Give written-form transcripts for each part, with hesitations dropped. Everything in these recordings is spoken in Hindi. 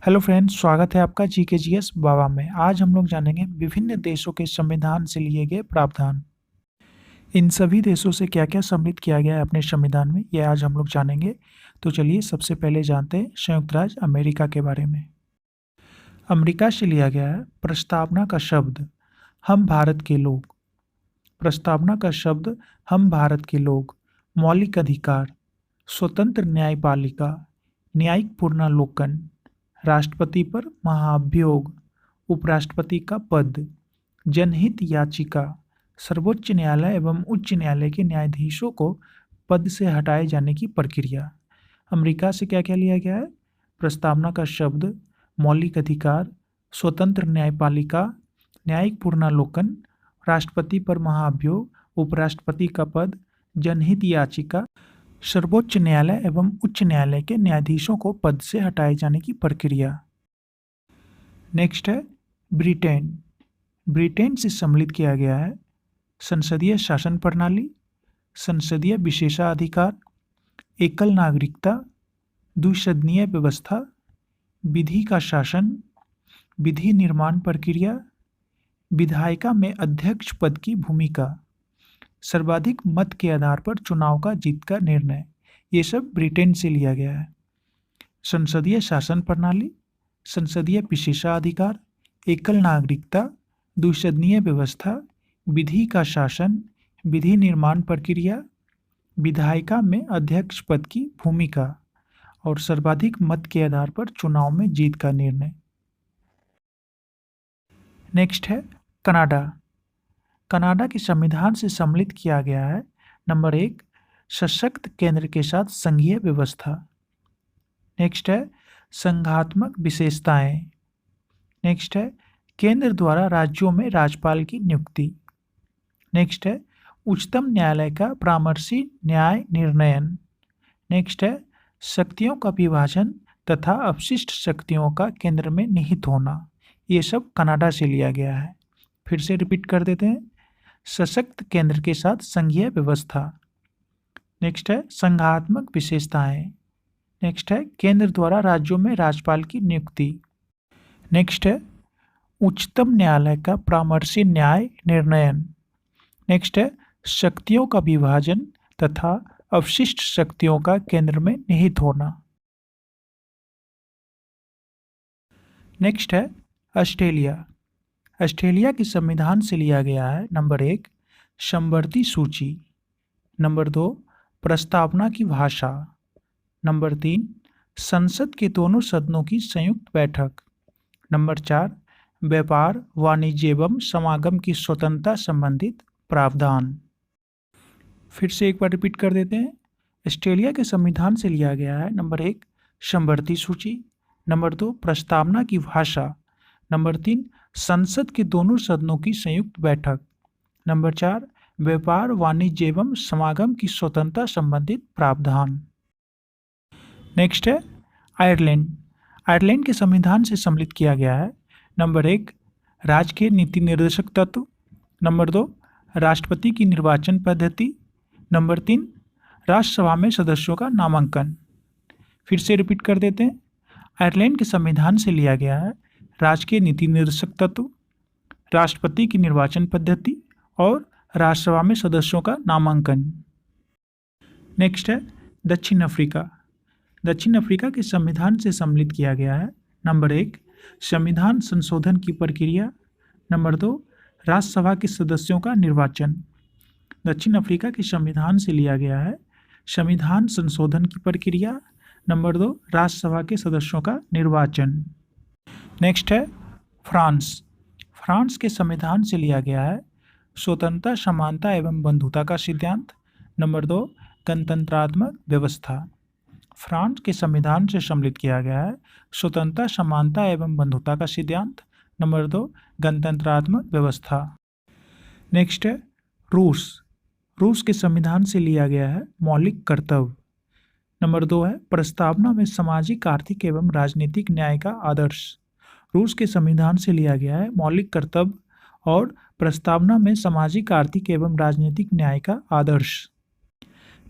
हेलो फ्रेंड्स, स्वागत है आपका जीके बाबा में। आज हम लोग जानेंगे विभिन्न देशों के संविधान से लिए गए प्रावधान। इन सभी देशों से क्या क्या सम्मिलित किया गया है अपने संविधान में, ये आज हम लोग जानेंगे। तो चलिए सबसे पहले जानते हैं संयुक्त राज्य अमेरिका के बारे में। अमेरिका से लिया गया है प्रस्तावना का शब्द हम भारत के लोग। प्रस्तावना का शब्द हम भारत के लोग। मौलिक अधिकार, स्वतंत्र न्यायपालिका, न्यायिक पुनर्लोकन, राष्ट्रपति पर महाभियोग, उपराष्ट्रपति का पद, जनहित याचिका, सर्वोच्च न्यायालय एवं उच्च न्यायालय के न्यायाधीशों को पद से हटाए जाने की प्रक्रिया। अमेरिका से क्या क्या लिया गया है? प्रस्तावना का शब्द, मौलिक अधिकार, स्वतंत्र न्यायपालिका, न्यायिक पुनर्लोकन, राष्ट्रपति पर महाभियोग, उपराष्ट्रपति का पद, जनहित याचिका, सर्वोच्च न्यायालय एवं उच्च न्यायालय के न्यायाधीशों को पद से हटाए जाने की प्रक्रिया। नेक्स्ट है ब्रिटेन। ब्रिटेन से सम्मिलित किया गया है संसदीय शासन प्रणाली, संसदीय विशेषाधिकार, एकल नागरिकता, द्विसदनीय व्यवस्था, विधि का शासन, विधि निर्माण प्रक्रिया, विधायिका में अध्यक्ष पद की भूमिका, सर्वाधिक मत के आधार पर चुनाव का जीत का निर्णय। ये सब ब्रिटेन से लिया गया है। संसदीय शासन प्रणाली, संसदीय विशेषाधिकार, एकल नागरिकता, द्विसदनीय व्यवस्था, विधि का शासन, विधि निर्माण प्रक्रिया, विधायिका में अध्यक्ष पद की भूमिका और सर्वाधिक मत के आधार पर चुनाव में जीत का निर्णय। नेक्स्ट है कनाडा। कनाडा के संविधान से सम्मिलित किया गया है नंबर 1, सशक्त केंद्र के साथ संघीय व्यवस्था। नेक्स्ट है संघात्मक विशेषताएं। नेक्स्ट है केंद्र द्वारा राज्यों में राज्यपाल की नियुक्ति। नेक्स्ट है उच्चतम न्यायालय का परामर्शी न्याय निर्णयन। नेक्स्ट है शक्तियों का विभाजन तथा अपशिष्ट शक्तियों का केंद्र में निहित होना। ये सब कनाडा से लिया गया है। फिर से रिपीट कर देते हैं। सशक्त केंद्र के साथ संघीय व्यवस्था। नेक्स्ट है संघात्मक विशेषताएं। नेक्स्ट है केंद्र द्वारा राज्यों में राज्यपाल की नियुक्ति। नेक्स्ट है उच्चतम न्यायालय का परामर्शी न्याय निर्णयन। नेक्स्ट है शक्तियों का विभाजन तथा अवशिष्ट शक्तियों का केंद्र में निहित होना। नेक्स्ट है ऑस्ट्रेलिया। ऑस्ट्रेलिया के संविधान से लिया गया है नंबर 1, समवर्ती सूची। नंबर 2, प्रस्तावना की भाषा। नंबर 3, संसद के दोनों सदनों की संयुक्त बैठक। नंबर 4, व्यापार, वाणिज्य एवं समागम की स्वतंत्रता संबंधित प्रावधान। फिर से एक बार रिपीट कर देते हैं। ऑस्ट्रेलिया के संविधान से लिया गया है नंबर 1, समवर्ती सूची। नंबर 2, प्रस्तावना की भाषा। नंबर 3, संसद के दोनों सदनों की संयुक्त बैठक। नंबर 4, व्यापार, वाणिज्य एवं समागम की स्वतंत्रता संबंधित प्रावधान। नेक्स्ट है आयरलैंड। आयरलैंड के संविधान से सम्मिलित किया गया है नंबर 1, राज्य के नीति निर्देशक तत्व। नंबर 2, राष्ट्रपति की निर्वाचन पद्धति। नंबर 3, राज्यसभा में सदस्यों का नामांकन। फिर से रिपीट कर देते हैं। आयरलैंड के संविधान से लिया गया है राज्य के नीति निर्देशक तत्व, राष्ट्रपति की निर्वाचन पद्धति और राज्यसभा में सदस्यों का नामांकन। नेक्स्ट है दक्षिण अफ्रीका। दक्षिण अफ्रीका के संविधान से सम्मिलित किया गया है नंबर 1, संविधान संशोधन की प्रक्रिया। नंबर 2, राज्यसभा के सदस्यों का निर्वाचन। दक्षिण अफ्रीका के संविधान से लिया गया है संविधान संशोधन की प्रक्रिया। नंबर 2, राज्यसभा के सदस्यों का निर्वाचन। नेक्स्ट है फ्रांस। फ्रांस के संविधान से लिया गया है स्वतंत्रता, समानता एवं बंधुता का सिद्धांत। नंबर 2, गणतंत्रात्मक व्यवस्था। फ्रांस के संविधान से सम्मिलित किया गया है स्वतंत्रता, समानता एवं बंधुता का सिद्धांत। नंबर 2, गणतंत्रात्मक व्यवस्था। नेक्स्ट है रूस। रूस के संविधान से लिया गया है मौलिक कर्तव्य। नंबर 2 है प्रस्तावना में सामाजिक, आर्थिक एवं राजनीतिक न्याय का आदर्श। रूस के संविधान से लिया गया है मौलिक कर्तव्य और प्रस्तावना में सामाजिक, आर्थिक एवं राजनीतिक न्याय का आदर्श।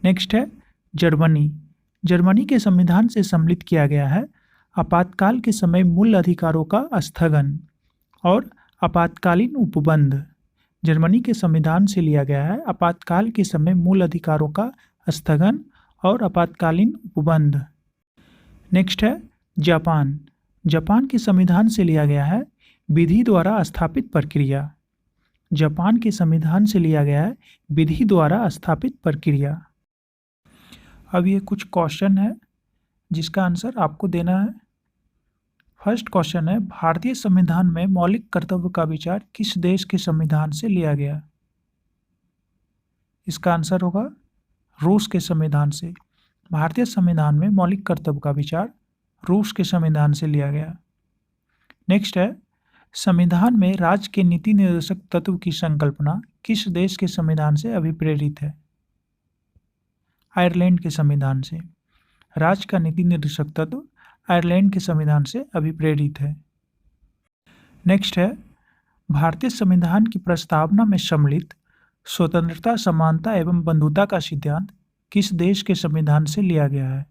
नेक्स्ट है जर्मनी। जर्मनी के संविधान से सम्मिलित किया गया है आपातकाल के समय मूल अधिकारों का स्थगन और आपातकालीन उपबंध जर्मनी के संविधान से लिया गया है। आपातकाल के समय मूल अधिकारों का स्थगन और आपातकालीन उपबंध। नेक्स्ट है जापान। जापान के संविधान से लिया गया है विधि द्वारा स्थापित प्रक्रिया। जापान के संविधान से लिया गया है विधि द्वारा स्थापित प्रक्रिया। अब ये कुछ क्वेश्चन है जिसका आंसर आपको देना है। फर्स्ट क्वेश्चन है, भारतीय संविधान में मौलिक कर्तव्य का विचार किस देश के संविधान से लिया गया? इसका आंसर होगा रूस के संविधान से। भारतीय संविधान में मौलिक कर्तव्य का विचार रूस के संविधान से लिया गया। नेक्स्ट है, संविधान में राज्य के नीति निर्देशक तत्व की संकल्पना किस देश के संविधान से अभिप्रेरित है? आयरलैंड के संविधान से। राज्य का नीति निर्देशक तत्व आयरलैंड के संविधान से अभिप्रेरित है। नेक्स्ट है, भारतीय संविधान की प्रस्तावना में सम्मिलित स्वतंत्रता, समानता एवं बंधुता का सिद्धांत किस देश के संविधान से लिया गया है?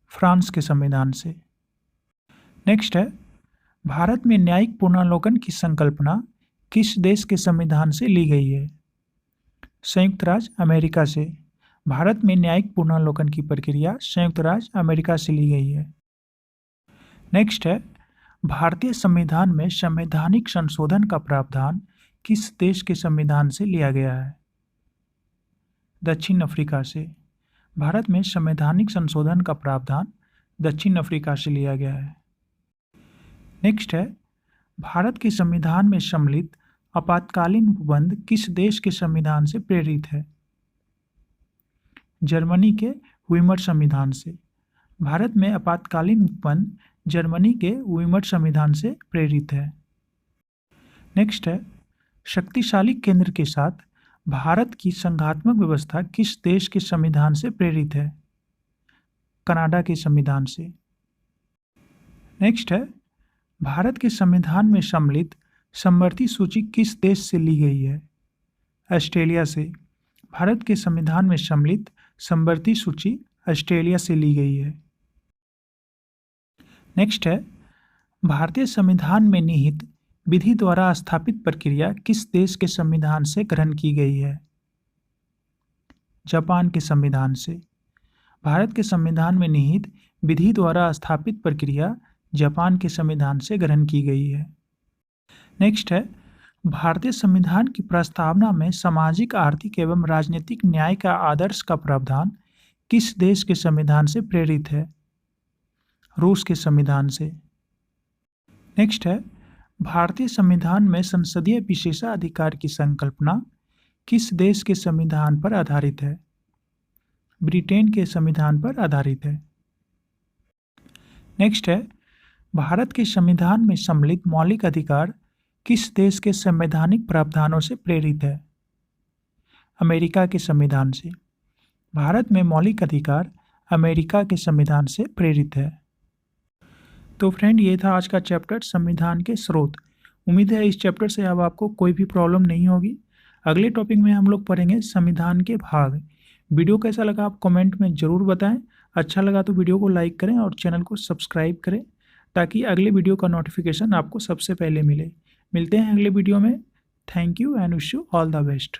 फ्रांस के संविधान से। नेक्स्ट है, भारत में न्यायिक पुनर्विलोकन की संकल्पना किस देश के संविधान से ली गई है? संयुक्त राज्य अमेरिका से। भारत में न्यायिक पुनर्विलोकन की प्रक्रिया संयुक्त राज्य अमेरिका से ली गई है। नेक्स्ट है, भारतीय संविधान में संवैधानिक संशोधन का प्रावधान किस देश के संविधान से लिया गया है? दक्षिण अफ्रीका से। भारत में संवैधानिक संशोधन का प्रावधान दक्षिण अफ्रीका से लिया गया है। नेक्स्ट है, भारत के संविधान में सम्मिलित आपातकालीन उपबंध किस देश के संविधान से प्रेरित है? जर्मनी के वीमर संविधान से। भारत में आपातकालीन उपबंध जर्मनी के वीमर संविधान से प्रेरित है। नेक्स्ट है, शक्तिशाली केंद्र के साथ भारत की संघात्मक व्यवस्था किस देश के संविधान से प्रेरित है? कनाडा के संविधान से। नेक्स्ट है, भारत के संविधान में सम्मिलित समवर्ती सूची किस देश से ली गई है? ऑस्ट्रेलिया से। भारत के संविधान में सम्मिलित समवर्ती सूची ऑस्ट्रेलिया से ली गई है। नेक्स्ट है, भारतीय संविधान में निहित विधि द्वारा स्थापित प्रक्रिया किस देश के संविधान से ग्रहण की गई है? जापान के संविधान से। भारत के संविधान में निहित विधि द्वारा स्थापित प्रक्रिया जापान के संविधान से ग्रहण की गई है। नेक्स्ट है, भारतीय संविधान की प्रस्तावना में सामाजिक, आर्थिक एवं राजनीतिक न्याय का आदर्श का प्रावधान किस देश के संविधान से प्रेरित है? रूस के संविधान से। नेक्स्ट है, भारतीय संविधान में संसदीय विशेषाधिकार की संकल्पना किस देश के संविधान पर आधारित है? ब्रिटेन के संविधान पर आधारित है। नेक्स्ट है, भारत के संविधान में सम्मिलित मौलिक अधिकार किस देश के संवैधानिक प्रावधानों से प्रेरित है? अमेरिका के संविधान से। भारत में मौलिक अधिकार अमेरिका के संविधान से प्रेरित है। तो फ्रेंड, ये था आज का चैप्टर संविधान के स्रोत। उम्मीद है इस चैप्टर से अब आपको कोई भी प्रॉब्लम नहीं होगी। अगले टॉपिक में हम लोग पढ़ेंगे संविधान के भाग। वीडियो कैसा लगा आप कमेंट में ज़रूर बताएं। अच्छा लगा तो वीडियो को लाइक करें और चैनल को सब्सक्राइब करें ताकि अगले वीडियो का नोटिफिकेशन आपको सबसे पहले मिले। मिलते हैं अगले वीडियो में। Thank you and wish you all the best.